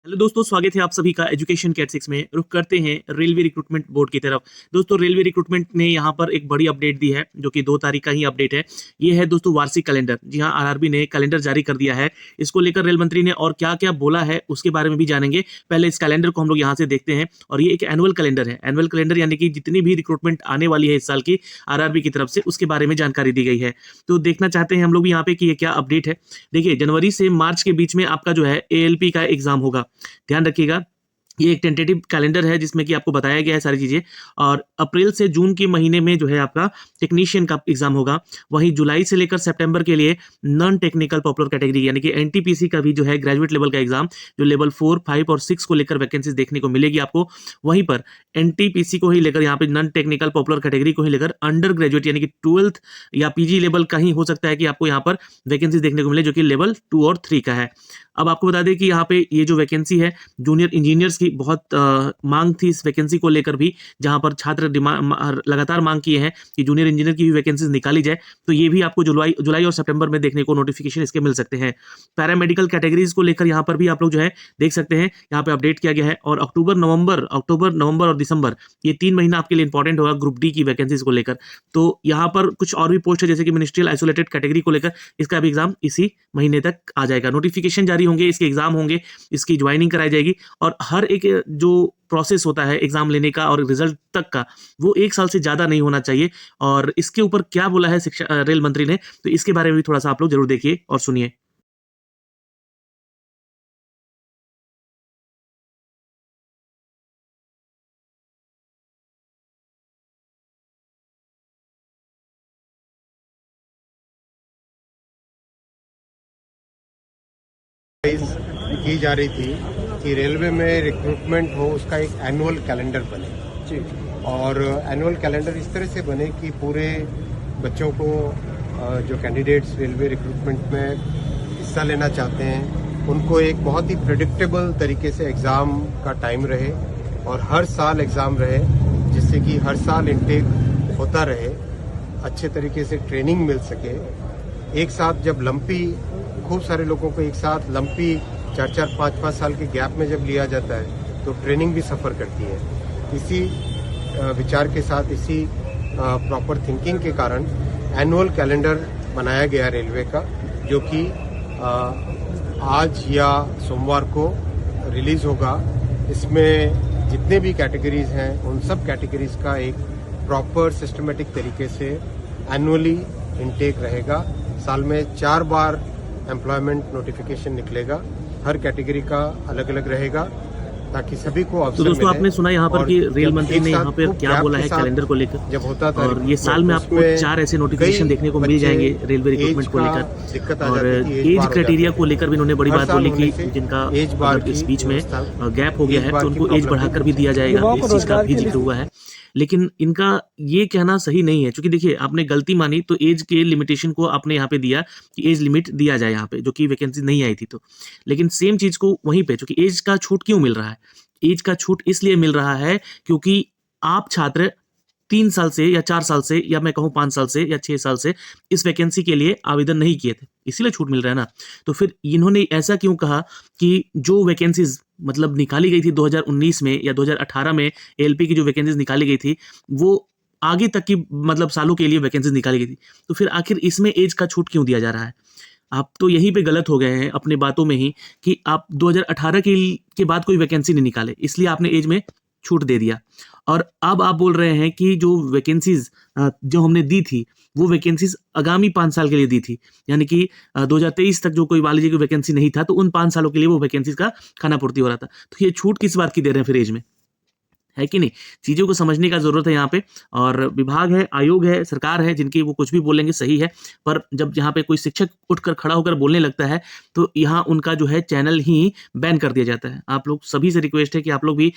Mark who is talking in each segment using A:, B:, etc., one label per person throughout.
A: Hello दोस्तों, स्वागत है आप सभी का एजुकेशन कैट 6 में। रुख करते हैं रेलवे रिक्रूटमेंट बोर्ड की तरफ। दोस्तों, रेलवे रिक्रूटमेंट ने यहाँ पर एक बड़ी अपडेट दी है, जो कि 2 तारीख का ही अपडेट है। ये है दोस्तों वार्षिक कैलेंडर। जी हाँ, आरआरबी ने कैलेंडर जारी कर दिया है। इसको लेकर रेल मंत्री ने और क्या-क्या बोला है, उसके बारे में भी जानेंगे। पहले इस कैलेंडर को हम लोग यहाँ से देखते हैं। और ये एक एनुअल कैलेंडर है। एनुअल कैलेंडर यानी कि जितनी भी रिक्रूटमेंट आने वाली है इस साल की आरआरबी की तरफ से, उसके बारे में जानकारी दी गई है। तो देखना चाहते हैं हम लोग भी यहाँ पे कि ये क्या अपडेट है। देखिए, जनवरी से मार्च के बीच में आपका जो है एएलपी का एग्जाम होगा। ध्यान रखिएगा, ये एक टेंटेटिव कैलेंडर है जिसमें कि आपको बताया गया है सारी चीजें। और अप्रैल से जून के महीने में जो है आपका टेक्नीशियन का एग्जाम होगा। वहीं जुलाई से लेकर सितंबर के लिए नॉन टेक्निकल पॉपुलर कैटेगरी यानी कि एनटीपीसी का भी जो है ग्रेजुएट लेवल का एग्जाम, जो लेवल 4, 5 और 6 को लेकर वैकेंसीज देखने को मिलेगी आपको। वहीं पर एनटीपीसी को ही लेकर, यहाँ पे नॉन टेक्निकल पॉपुलर कैटेगरी को ही लेकर अंडर ग्रेजुएट यानी कि 12th या पीजी लेवल का ही हो सकता है कि आपको यहाँ पर वैकेंसीज देखने को मिले, जो कि लेवल 2 और 3 का है। अब आपको बता दें कि यहाँ पे ये जो वैकेंसी है, जूनियर इंजीनियर्स की बहुत मांग थी इस वैकेंसी को लेकर भी, जहां पर छात्र लगातार मांग किए हैं कि जूनियर इंजीनियर की भी वैकेंसीज निकाली जाए। तो ये भी आपको जुलाई और सितंबर में देखने को नोटिफिकेशन इसके मिल सकते हैं। पैरामेडिकल कैटेगरीज को लेकर यहाँ पर भी आप लोग जो है देख सकते हैं, यहाँ पे अपडेट किया गया है। और अक्टूबर, नवंबर और दिसंबर, ये 3 महीना आपके लिए इंपॉर्टेंट होगा ग्रुप डी की वैकेंसीज को लेकर। तो यहाँ पर कुछ और भी पोस्ट है, जैसे कि मिनिस्ट्रियल आइसोलेटेड कैटेगरी को लेकर, इसका भी एग्जाम इसी महीने तक आ जाएगा। नोटिफिकेशन जारी होंगे, इसके एग्जाम होंगे, इसकी ज्वाइनिंग कराई जाएगी। और हर एक जो प्रोसेस होता है एग्जाम लेने का और रिजल्ट तक का, वो 1 साल से ज्यादा नहीं होना चाहिए। और इसके ऊपर क्या बोला है शिक्षा रेल मंत्री ने, तो इसके बारे में भी थोड़ा सा आप लोग जरूर देखिए और सुनिए।
B: की जा रही थी कि रेलवे में रिक्रूटमेंट हो, उसका एक एनुअल कैलेंडर बने जी। और एनुअल कैलेंडर इस तरह से बने कि पूरे बच्चों को जो कैंडिडेट्स रेलवे रिक्रूटमेंट में हिस्सा लेना चाहते हैं, उनको एक बहुत ही प्रेडिक्टेबल तरीके से एग्ज़ाम का टाइम रहे और हर साल एग्ज़ाम रहे, जिससे कि हर साल इनटेक होता रहे, अच्छे तरीके से ट्रेनिंग मिल सके। एक साथ जब लंपी, खूब सारे लोगों को एक साथ लंपी 4-4, 5-5 साल के गैप में जब लिया जाता है, तो ट्रेनिंग भी सफ़र करती है। इसी विचार के साथ, इसी प्रॉपर थिंकिंग के कारण एनुअल कैलेंडर बनाया गया रेलवे का, जो कि आज या सोमवार को रिलीज होगा। इसमें जितने भी कैटेगरीज हैं, उन सब कैटेगरीज का एक प्रॉपर सिस्टमेटिक तरीके से एनुअली इनटेक रहेगा। साल में 4 बार एम्प्लॉयमेंट नोटिफिकेशन निकलेगा, हर कैटेगरी का अलग अलग रहेगा, ताकि सभी को अवसर
A: तो दोस्तों
B: मिले।
A: आपने सुना यहाँ पर कि रेल मंत्री ने यहाँ पर क्या बोला है कैलेंडर को लेकर।
B: जब होता था,
A: और ये साल में आपको 4 ऐसे नोटिफिकेशन देखने को मिल जाएंगे रेलवे रिक्रूटमेंट को लेकर। और एज क्राइटेरिया को लेकर भी उन्होंने बड़ी बात बोली कि जिनका इस बीच में गैप हो गया है, तो उनको एज बढ़ाकर भी दिया जाएगा। इस चीज का भी जिक्र हुआ है। लेकिन इनका ये कहना सही नहीं है, क्योंकि देखिए, आपने गलती मानी तो एज के लिमिटेशन को आपने यहाँ पे दिया कि एज लिमिट दिया जाए यहाँ पे, जो कि वैकेंसी नहीं आई थी। तो लेकिन सेम चीज को वहीं पे, क्योंकि एज का छूट क्यों मिल रहा है? एज का छूट इसलिए मिल रहा है क्योंकि आप छात्र 3 साल से या 4 साल से, या मैं कहूँ 5 साल से या 6 साल से इस वैकेंसी के लिए आवेदन नहीं किए थे, इसीलिए छूट मिल रहा है ना। तो फिर इन्होंने ऐसा क्यों कहा कि जो वैकेंसीज मतलब निकाली गई थी 2019 में या 2018 में, एलपी की जो वैकेंसीज निकाली गई थी, वो आगे तक की मतलब सालों के लिए वैकेंसीज निकाली गई थी। तो फिर आखिर इसमें एज का छूट क्यों दिया जा रहा है? आप तो यहीं पे गलत हो गए हैं अपने बातों में ही, कि आप 2018 के बाद कोई वैकेंसी नहीं निकाले, इसलिए आपने एज में छूट दे दिया। और अब आप बोल रहे हैं कि जो वैकेंसीज जो हमने दी थी, वो वैकेंसीज आगामी 5 साल के लिए दी थी, यानी कि 2023 तक जो कोई मान लीजिए कि वैकेंसी नहीं था, तो उन 5 सालों के लिए वो वैकेंसीज का खाना पूर्ति हो रहा था। तो ये छूट किस बात की दे रहे हैं फिर एज में? है कि नहीं? चीज़ों को समझने का ज़रूरत है यहाँ पे। और विभाग है, आयोग है, सरकार है, जिनकी वो कुछ भी बोलेंगे सही है, पर जब यहाँ पे कोई शिक्षक उठकर खड़ा होकर बोलने लगता है, तो यहाँ उनका जो है चैनल ही बैन कर दिया जाता है। आप लोग सभी से रिक्वेस्ट है कि आप लोग भी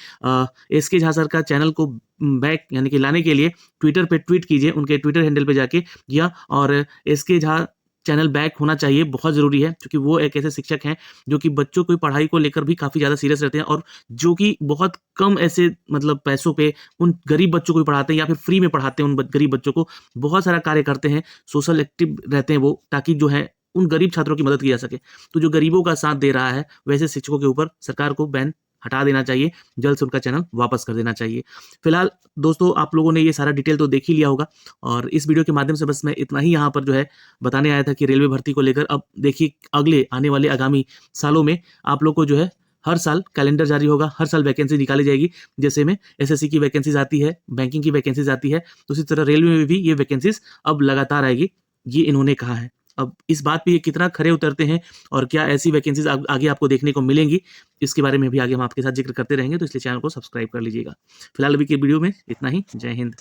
A: एसके झा सर का चैनल को बैक यानी कि लाने के लिए ट्विटर पे ट्वीट कीजिए, उनके ट्विटर हैंडल पे जाके या, और एसके झा चैनल बैक होना चाहिए, बहुत ज़रूरी है, क्योंकि वो एक ऐसे शिक्षक हैं जो कि बच्चों को पढ़ाई को लेकर भी काफ़ी ज़्यादा सीरियस रहते हैं, और जो कि बहुत कम ऐसे मतलब पैसों पे उन गरीब बच्चों को भी पढ़ाते हैं, या फिर फ्री में पढ़ाते हैं उन गरीब बच्चों को। बहुत सारा कार्य करते हैं, सोशल एक्टिव रहते हैं वो, ताकि जो है उन गरीब छात्रों की मदद की जा सके। तो जो गरीबों का साथ दे रहा है वैसे शिक्षकों के ऊपर सरकार को बैन हटा देना चाहिए, जल्द से उनका चैनल वापस कर देना चाहिए। फिलहाल दोस्तों आप लोगों ने ये सारा डिटेल तो देख ही लिया होगा और इस वीडियो के माध्यम से बस मैं इतना ही यहाँ पर जो है बताने आया था कि रेलवे भर्ती को लेकर अब देखिए अगले आने वाले आगामी सालों में आप लोग को जो है हर साल कैलेंडर जारी होगा, हर साल वैकेंसी निकाली जाएगी। जैसे में एसएससी की वैकेंसीज आती है, बैंकिंग की वैकेंसीज आती है, तो उसी तरह रेलवे में भी ये वैकेंसीज अब लगातार आएगी, ये इन्होंने कहा है। अब इस बात पे ये कितना खरे उतरते हैं और क्या ऐसी वैकेंसीज आगे आपको देखने को मिलेंगी, इसके बारे में भी आगे हम आपके साथ जिक्र करते रहेंगे, तो इसलिए चैनल को सब्सक्राइब कर लीजिएगा। फिलहाल अभी की वीडियो में इतना ही। जय हिंद।